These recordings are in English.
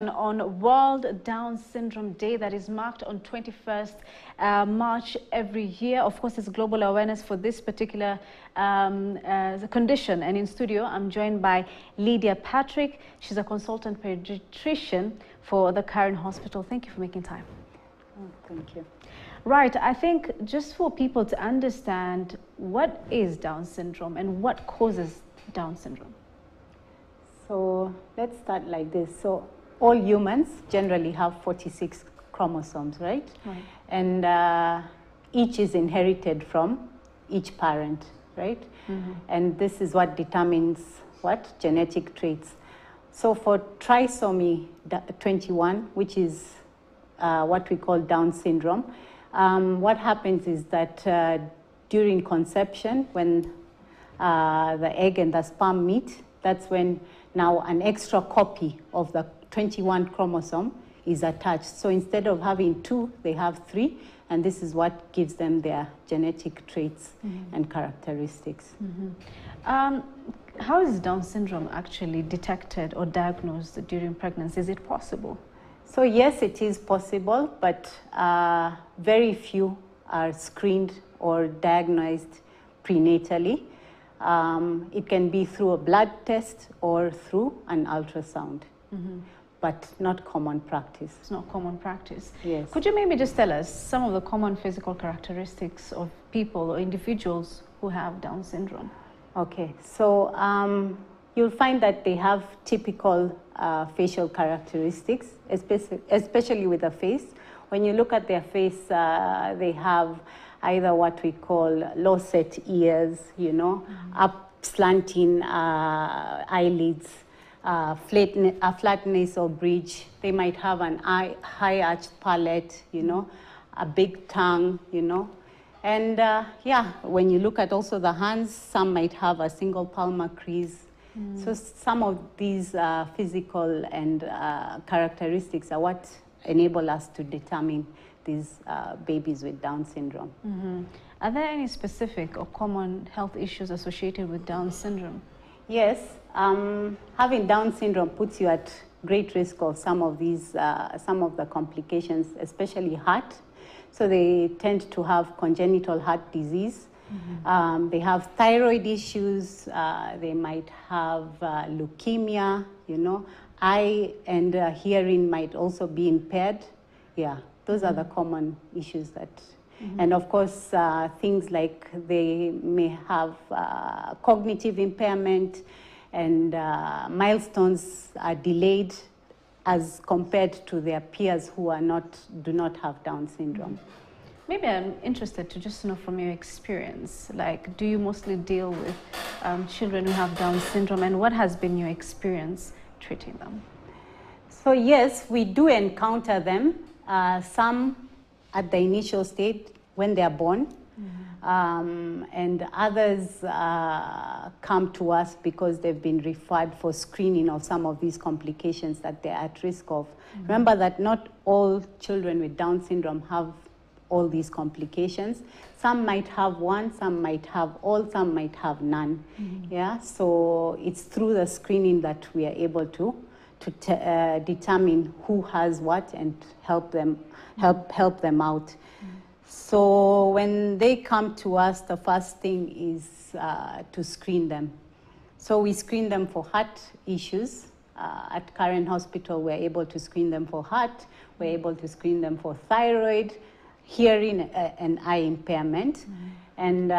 On World Down Syndrome Day that is marked on 21st March every year. Of course, it's global awareness for this particular condition. And in studio, I'm joined by Lydia Patrick. She's a consultant pediatrician for the Karen Hospital. Thank you for making time. Oh, thank you. Right. I think just for people to understand what is Down syndrome and what causes Down syndrome. So let's start like this. So all humans generally have 46 chromosomes, right? Right. And each is inherited from each parent, right? Mm-hmm. And this is what determines what? Genetic traits. So for trisomy 21, which is what we call Down syndrome, what happens is that during conception, when the egg and the sperm meet, that's when now an extra copy of the 21 chromosome is attached. So instead of having 2, they have 3, and this is what gives them their genetic traits and characteristics. How is Down syndrome actually detected or diagnosed during pregnancy? Is it possible? So yes, it is possible, but very few are screened or diagnosed prenatally. It can be through a blood test or through an ultrasound. But not common practice. It's not common practice. Yes. Could you maybe just tell us some of the common physical characteristics of people or individuals who have Down syndrome? Okay, so you'll find that they have typical facial characteristics, especially with the face. When you look at their face, they have either what we call low set ears, you know, up slanting eyelids, a flat nasal bridge. They might have an high arched palate, you know, a big tongue, you know. And yeah, when you look at also the hands, some might have a single palmar crease. So some of these physical and characteristics are what enable us to determine these babies with Down syndrome. Are there any specific or common health issues associated with Down syndrome? Yes, having Down syndrome puts you at great risk of some of the complications, especially heart. So they tend to have congenital heart disease. They have thyroid issues. They might have leukemia. You know, eye and hearing might also be impaired. Yeah, those are the common issues that. And of course, things like they may have cognitive impairment, and milestones are delayed as compared to their peers who do not have Down syndrome. Maybe I'm interested to just know from your experience, like, do you mostly deal with children who have Down syndrome, and what has been your experience treating them? So yes, we do encounter them, some at the initial stage when they are born, and others come to us because they've been referred for screening of some of these complications that they're at risk of. Remember that not all children with Down syndrome have all these complications. Some might have one, some might have all, some might have none. Yeah, so it's through the screening that we are able to determine who has what and help them out. So when they come to us, the first thing is to screen them. So we screen them for heart issues. At Karen Hospital, we're able to screen them for heart. We're able to screen them for thyroid, hearing, and eye impairment. And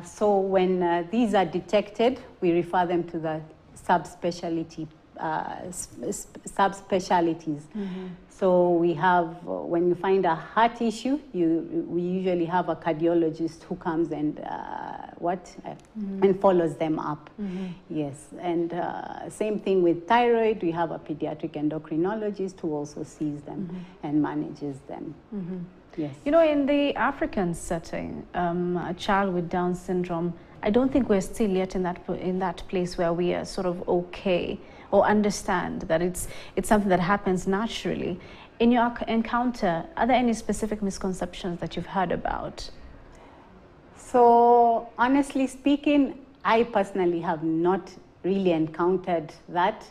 so when these are detected, we refer them to the subspecialties. So we have, when you find a heart issue, we usually have a cardiologist who comes and and follows them up. Yes, and same thing with thyroid. We have a pediatric endocrinologist who also sees them and manages them. Yes. You know, in the African setting, a child with Down syndrome, I don't think we're still yet in that place where we are sort of okay or understand that it's something that happens naturally. In your encounter, are there any specific misconceptions that you've heard about? So honestly speaking, I personally have not really encountered that.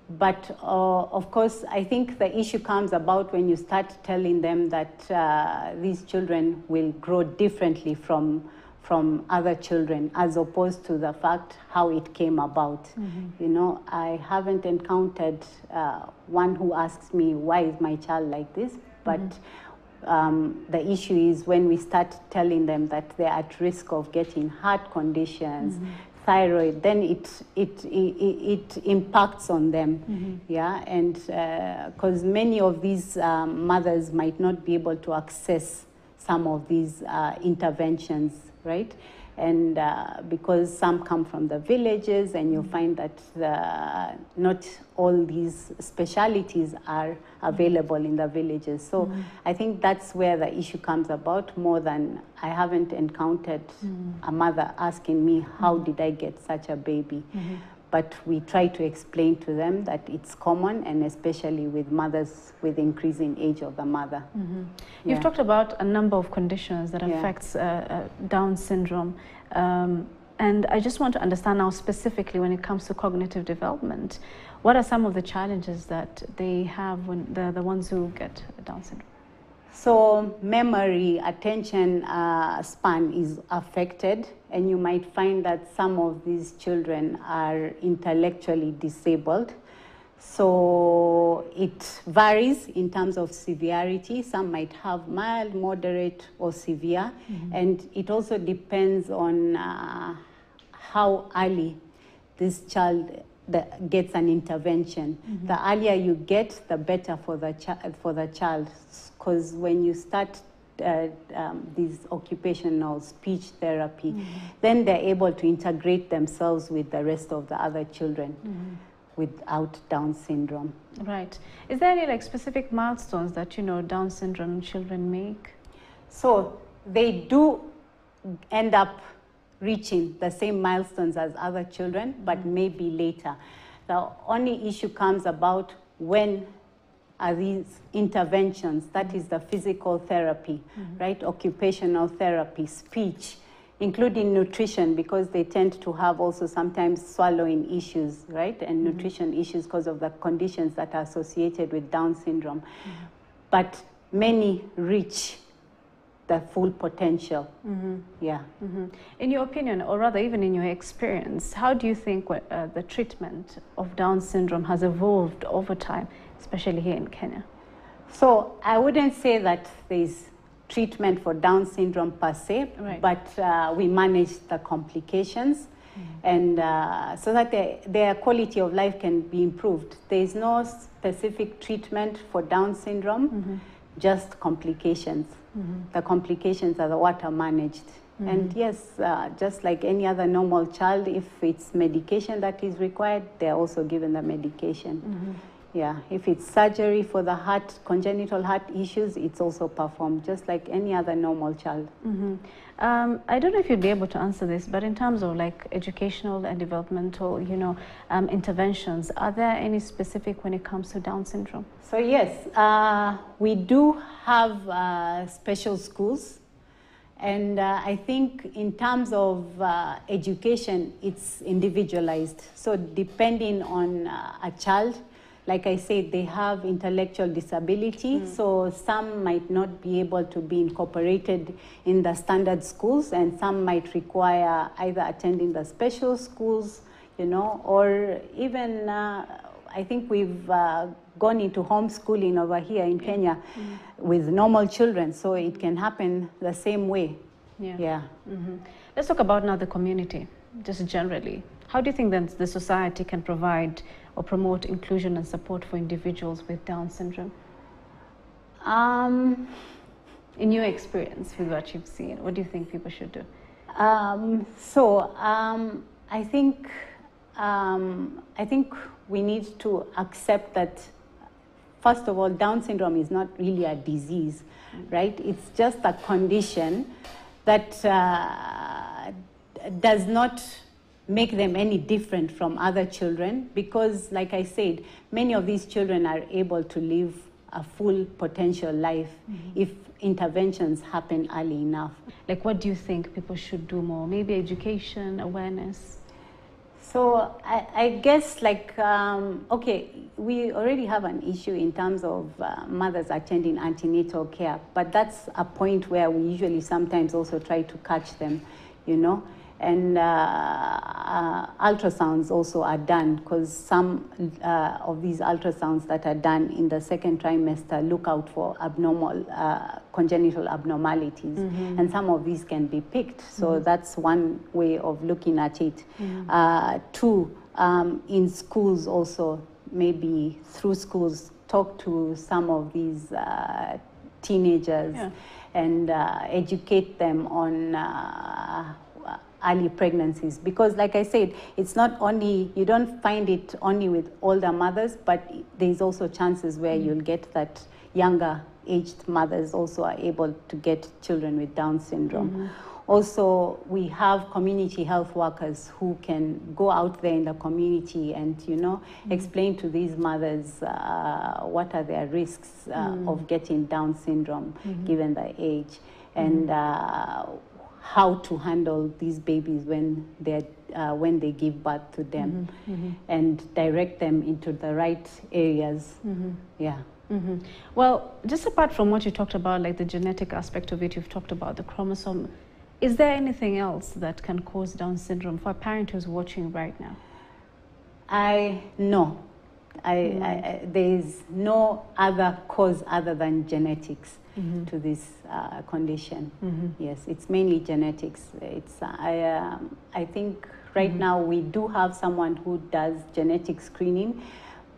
But of course, I think the issue comes about when you start telling them that these children will grow differently from other children, as opposed to the fact how it came about. You know, I haven't encountered one who asks me, why is my child like this? But the issue is when we start telling them that they're at risk of getting heart conditions, thyroid, then it impacts on them. Yeah, and because many of these mothers might not be able to access some of these interventions, right? And because some come from the villages, and you find that not all these specialities are available in the villages. So I think that's where the issue comes about, more than I haven't encountered a mother asking me, how did I get such a baby? But we try to explain to them that it's common, and especially with mothers with increasing age of the mother. You've talked about a number of conditions that affects Down syndrome. And I just want to understand now specifically when it comes to cognitive development, what are some of the challenges that they have when the ones who get Down syndrome? So memory, attention span is affected, and you might find that some of these children are intellectually disabled. So it varies in terms of severity. Some might have mild, moderate, or severe. And it also depends on how early this child gets an intervention. The earlier you get, the better for the child. Because when you start these occupational speech therapy, then they're able to integrate themselves with the rest of the other children without Down syndrome. Right. Is there any like specific milestones that, you know, Down syndrome children make? So they do end up reaching the same milestones as other children, but maybe later. The only issue comes about when are these interventions, that is the physical therapy, right? Occupational therapy, speech, including nutrition, because they tend to have also sometimes swallowing issues, right? And nutrition issues because of the conditions that are associated with Down syndrome. But many reach the full potential. In your opinion, or rather even in your experience, how do you think the treatment of Down syndrome has evolved over time, especially here in Kenya? So I wouldn't say that there's treatment for Down syndrome per se, but we manage the complications, and so that their quality of life can be improved. There is no specific treatment for Down syndrome, just complications. The complications are what are managed. And yes, just like any other normal child, if it's medication that is required, they're also given the medication. Yeah, if it's surgery for the heart, congenital heart issues, it's also performed just like any other normal child. I don't know if you'd be able to answer this, but in terms of like educational and developmental, you know, interventions, are there any specific when it comes to Down syndrome? So yes, we do have special schools. And I think in terms of education, it's individualized. So depending on a child, like I said, they have intellectual disability, so some might not be able to be incorporated in the standard schools, and some might require either attending the special schools, you know, or even, I think we've gone into homeschooling over here in Kenya with normal children, so it can happen the same way. Let's talk about now the community, just generally. How do you think that the society can provide or promote inclusion and support for individuals with Down syndrome? In your experience with what you've seen, what do you think people should do? I think we need to accept that, first of all, Down syndrome is not really a disease, right? It's just a condition that does not make them any different from other children, because, like I said, many of these children are able to live a full potential life if interventions happen early enough. Like, what do you think people should do more? Maybe education, awareness? So I guess like, okay, we already have an issue in terms of mothers attending antenatal care, but that's a point where we usually sometimes also try to catch them, you know, and ultrasounds also are done, because some of these ultrasounds that are done in the second trimester look out for abnormal, congenital abnormalities, and some of these can be picked. So that's one way of looking at it. Two, in schools also, maybe through schools, talk to some of these teenagers and educate them on early pregnancies, because like I said, it's not only, you don't find it only with older mothers, but there's also chances where you'll get that younger aged mothers also are able to get children with Down syndrome. Also, we have community health workers who can go out there in the community and, you know, explain to these mothers what are their risks of getting Down syndrome given the age, and how to handle these babies when they give birth to them, and direct them into the right areas. Yeah. Well, just apart from what you talked about, like the genetic aspect of it, you've talked about the chromosome. Is there anything else that can cause Down syndrome for a parent who's watching right now? No. There's no other cause other than genetics to this condition. Yes, it's mainly genetics. It's I think right now we do have someone who does genetic screening,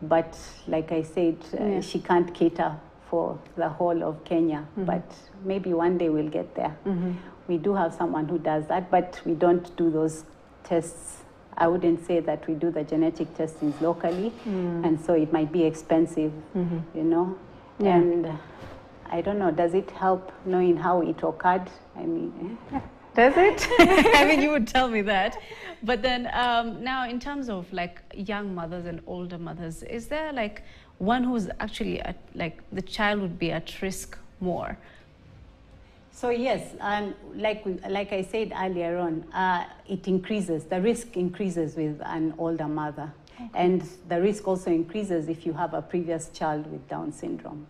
but like I said, she can't cater for the whole of Kenya. But maybe one day we'll get there. We do have someone who does that, but we don't do those tests. I wouldn't say that we do the genetic testings locally, and so it might be expensive, you know. And I don't know, does it help knowing how it occurred? I mean, does it? I mean, you would tell me that. But then now in terms of like young mothers and older mothers, is there like one who's actually at, like the child would be at risk more? So yes, and like I said earlier on, it increases, the risk increases with an older mother. And the risk also increases if you have a previous child with Down syndrome.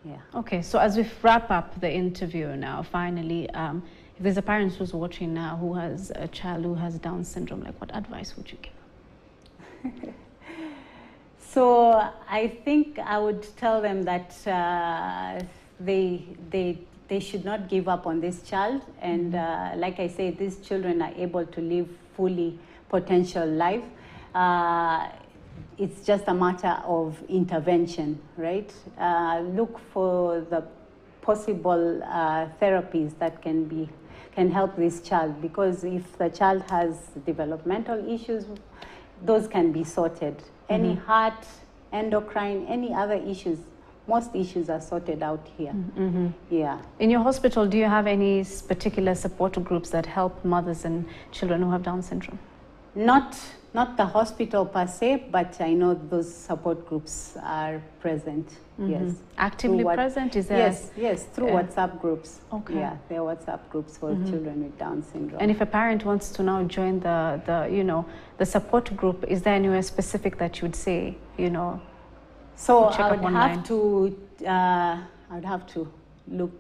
Yeah. Okay, so as we wrap up the interview now, finally, if there's a parent who's watching now who has a child who has Down syndrome, like what advice would you give? So I think I would tell them that they should not give up on this child, and like I say, these children are able to live fully potential life. It's just a matter of intervention, right? Look for the possible therapies that can help this child, because if the child has developmental issues, those can be sorted. Any heart, endocrine, any other issues, most issues are sorted out here. Yeah. In your hospital, do you have any particular support groups that help mothers and children who have Down syndrome? Not the hospital per se, but I know those support groups are present. Yes. Actively present? Is there? Yes, through WhatsApp groups. Okay. Yeah, there are WhatsApp groups for children with Down syndrome. And if a parent wants to now join the support group, is there anywhere specific that you would say, you know? So I would have to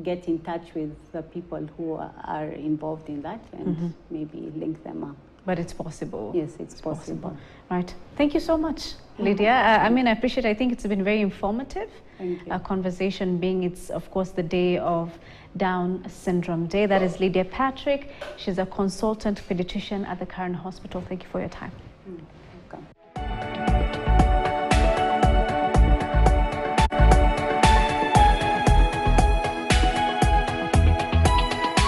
get in touch with the people who are involved in that, and maybe link them up. But it's possible. Yes, it's possible. Right. Thank you so much, Lydia. I mean, I appreciate it. I think it's been very informative. Thank you. Our conversation being, it's of course the day of Down Syndrome Day. That is Lydia Patrick. She's a consultant pediatrician at the Karen Hospital. Thank you for your time. Welcome.